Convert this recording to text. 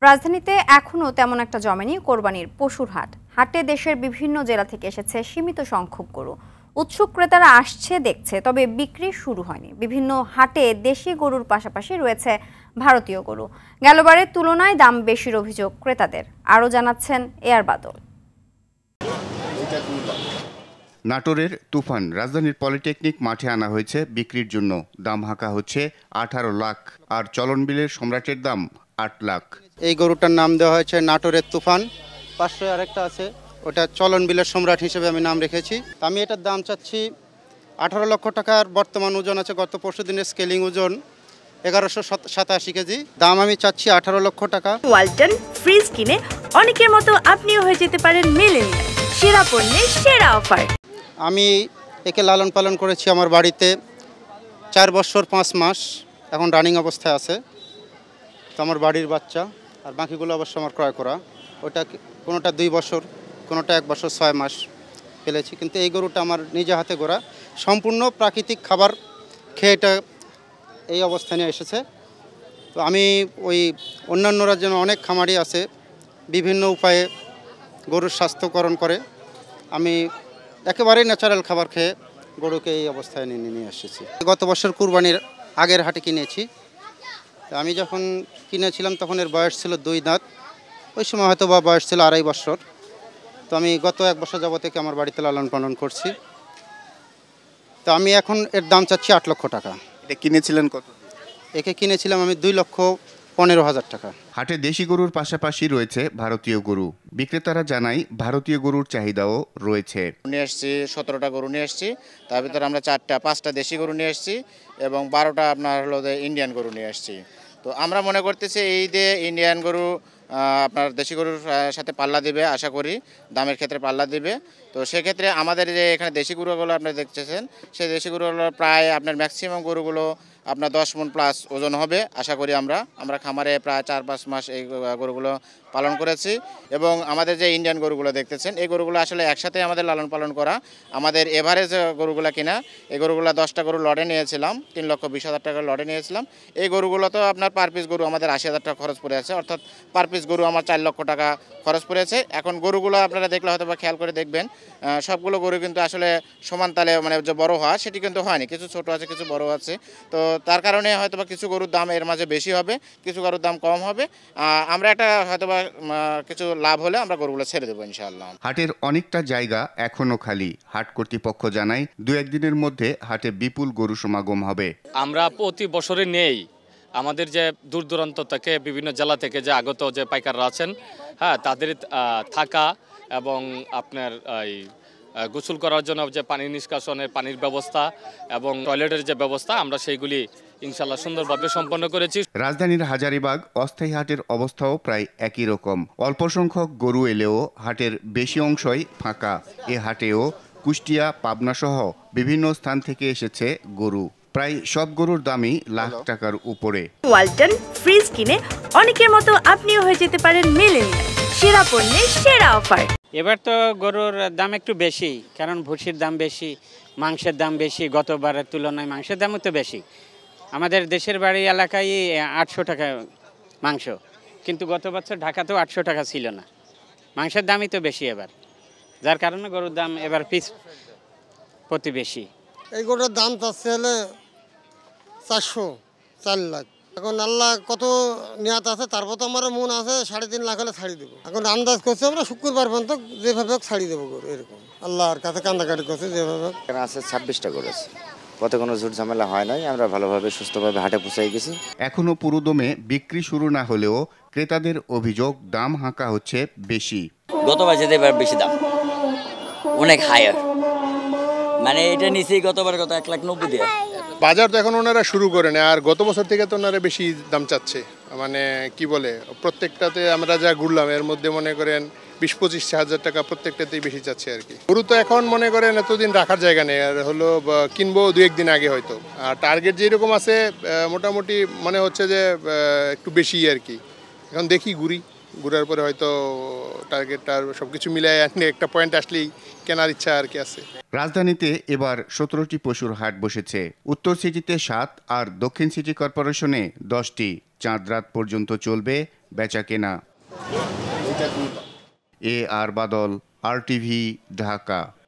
রাজধানীতে এখনও তেমন একটা জমেনি কোরবানির পশুর হাট। হাটে দেশের বিভিন্ন জেলা থেকে এসেছে সীমিত সংখ্যক গরু। উৎসুক ক্রেতারা আসছে, দেখছে, তবে বিক্রি শুরু হয়নি। বিভিন্ন হাটে দেশি গরুর পাশাপাশি রয়েছে ভারতীয় গরু। গেলবারের তুলনায় দাম বেশির অভিযোগ ক্রেতাদের। আরও জানাচ্ছেন এয়ার বাদল। নাটোরের তুফান রাজধানীর পলিটেকনিক মাঠে আনা হয়েছে বিক্রির জন্য। দাম হাঁকা হচ্ছে 18 লাখ, আর চলনবিলের সম্রাটের দাম 8 লাখ। এই গরুটার নাম দেওয়া হয়েছে নাটোরের তুফান। পাশে আরেকটা আছে, ওটা চলনবিলের সম্রাট হিসেবে আমি নাম রেখেছি। আমি এটার দাম চাচ্ছি 18 লক্ষ টাকার। বর্তমান ওজন আছে গত পরশু দিনের স্কেলিং ওজন 1187 কেজি। দাম আমি চাচ্ছি 18 লক্ষ টাকা। ওয়ালটন ফ্রিজ কিনে অনেকের মতো আপনিও হয়ে যেতে পারেন মিলেনিয়াল। সেরা পণ্যের সেরা অফার। আমি একে লালন পালন করেছি আমার বাড়িতে 4 বছর 5 মাস, এখন রানিং অবস্থায় আছে। তো আমার বাড়ির বাচ্চা, আর বাকিগুলো অবশ্য আমার ক্রয় করা। ওটা কোনোটা 2 বছর, কোনোটা 1 বছর 6 মাস ফেলেছি। কিন্তু এই গরুটা আমার নিজে হাতে গড়া, সম্পূর্ণ প্রাকৃতিক খাবার খেয়ে এটা এই অবস্থানে এসেছে। তো আমি ওই অন্যান্যরা যেন অনেক খামারি আছে বিভিন্ন উপায়ে গরুর স্বাস্থ্যকরণ করে, আমি একেবারেই ন্যাচারাল খাবার খেয়ে গরুকে এই অবস্থায় নিয়ে এসেছি। গত বছর কুরবানির আগের হাটে কিনেছি। আমি যখন কিনেছিলাম তখন এর বয়স ছিল 2 দাঁত, ওই সময় হয়তো বা বয়স ছিল 2.5 বছর। তো আমি গত 1 বছর যাবত থেকে আমার বাড়িতে লালন পালন করছি। তো আমি এখন এর দাম চাচ্ছি 8 লক্ষ টাকা। এটা কিনেছিলেন কত? একে কিনেছিলাম আমি 2,15,000 টাকা। হাটে দেশি গরুর পাশাপাশি রয়েছে ভারতীয় গরু। বিক্রেতারা জানায় ভারতীয় গরুর চাহিদাও রয়েছে। নিয়ে এসেছি 17টা গরু নিয়ে এসেছি, তার ভিতরে আমরা 5টা দেশি গরু নিয়ে এসেছি এবং 12টা আপনার হলো ইন্ডিয়ান গরু নিয়ে এসেছি। তো আমরা মনে করতেছি এই যে ইন্ডিয়ান গরু আপনার দেশি গরুর সাথে পাল্লা দিবে, আশা করি দামের ক্ষেত্রে পাল্লা দিবে। তো সেক্ষেত্রে আমাদের যে এখানে দেশি গরুগুলো আপনারা দেখতেছেন, সেই দেশি গরুগুলো প্রায় আপনার ম্যাক্সিমাম গরুগুলো আপনার 10 মণ প্লাস ওজন হবে আশা করি। আমরা খামারে প্রায় 4-5 মাস এই গরুগুলো পালন করেছি। এবং আমাদের যে ইন্ডিয়ান গরুগুলো দেখতেছেন, এই গরুগুলো আসলে একসাথে আমাদের লালন পালন করা। আমাদের এভারেজ গরুগুলো কিনা, এই গরুগুলো 10টা গরু লটে নিয়েছিলাম, 3,20,000 টাকা লটে নিয়েছিলাম। এই গরুগুলো তো আপনার পার পিস গরু আমাদের 80,000 টাকা খরচ পড়ে আছে, অর্থাৎ পার পিস গরু আমার 4 লক্ষ টাকা খরচ পড়েছে। এখন গরুগুলো আপনারা দেখলে হয়তো বা খেয়াল করে দেখবেন, সবগুলো গরু কিন্তু আসলে সমান তালে মানে যে বড় হওয়া সেটি কিন্তু হয়নি, কিছু ছোট আছে, কিছু বড় আছে। তো তার কারণে হয়তো বা কিছু গরুর দাম এর মাঝে বেশি হবে, কিছু গরুর দাম কম হবে। আমরা একটা হয়তো বা কিছু লাভ হলে আমরা গরুগুলো ছেড়ে দেবো ইনশাআল্লাহ। হাটের অনেকটা জায়গা এখনো খালি। হাট কর্তৃপক্ষ জানায় 2-1 দিনের মধ্যে হাটে বিপুল গরু সমাগম হবে। আমরা প্রতি বছরে নেই, আমাদের যে দূর দূরান্ত থেকে বিভিন্ন জেলা থেকে যে আগত যে পাইকাররা আছেন, হ্যাঁ, তাদের থাকা এবং আপনার এই গোসল করার জন্য যে পানি নিষ্কাশনের পানির ব্যবস্থা এবং টয়লেটের যে ব্যবস্থা, আমরা সেইগুলি ইনশাল্লাহ সুন্দরভাবে সম্পন্ন করেছি। রাজধানীর হাজারীবাগ অস্থায়ী হাটের অবস্থাও প্রায় একই রকম। অল্প সংখ্যক গরু এলেও হাটের বেশি অংশই ফাঁকা। এ হাটেও কুষ্টিয়া, পাবনা সহ বিভিন্ন স্থান থেকে এসেছে গরু। প্রায় সব গরুর দামই লাখ টাকার উপরে। ওয়ালটন ফ্রিজ কিনে অনেকের মতো আপনিও হয়ে যেতে পারেন মিলেনিয়াল। সেরা পণ্যের সেরা অফার। এবার তো গরুর দাম একটু বেশি, কারণ ভুসির দাম বেশি, মাংসের দাম বেশি। গতবারের তুলনায় মাংসের দামও তো বেশি। আমাদের দেশের বাড়ি এলাকায় 800 টাকা মাংস, কিন্তু গত বছর ঢাকাতেও 800 টাকা ছিল না। মাংসের দামই তো বেশি এবার, যার কারণে গরুর দাম এবার পিস প্রতি বেশি। এই গরুর দাম চাচ্ছে হলে 4 লাখ। এখন আল্লাহ কত নিয়াত আছে, তারপর তো আমার মন আছে 3.5 লাখ হলে ছাড়ি দেবো। এখন আন্দাজ করছি আমরা শুক্রবার পর্যন্ত যেভাবে ছাড়ি দেবো গরু, এরকম আল্লাহর কাছে কান্দাকাটি করছে যেভাবে। আছে 26টা করেছে, পথে কোনো ঝুট ঝামেলা হয় নাই, আমরা ভালোভাবে সুস্থভাবে হাটে পৌঁছাই গেছি। এখনো পুরোদমে বিক্রি শুরু না হলেও ক্রেতাদের অভিযোগ দাম হাঁকা হচ্ছে বেশি। গত বছর এবার বেশি দাম, অনেক হায়ার, মানে এটা নিচেই গতবার 1,90,000 দিয়ে। বাজার তো এখন ওনারা শুরু করেন, আর গত বছর থেকে তো ওনারা বেশি দাম চাচ্ছে। মানে কি বলে, প্রত্যেকটাতে আমরা যা ঘুরলাম এর মধ্যে মনে করেন 20-25 হাজার টাকা প্রত্যেকটাতেই বেশি চাচ্ছে আর কি। গরু তো এখন মনে করেন এতদিন রাখার জায়গা নেই, আর হলো কিনবো 2-1 দিন আগে হয়তো। আর টার্গেট যেরকম আছে মোটামুটি মনে হচ্ছে যে একটু বেশি আর কি। এখন দেখি ঘুরার পরে হয়তো টার্গেটটা সবকিছু মিলাই একটা পয়েন্ট আসলেই কেনার ইচ্ছা আর কি আছে। রাজধানীতে এবার 17টি পশুর হাট বসেছে। উত্তর সিটিতে 7 আর দক্ষিণ সিটি কর্পোরেশনে 10টি। চাঁদ রাত পর্যন্ত চলবে বেচা কেনা। আর বাদল, RTV, ঢাকা।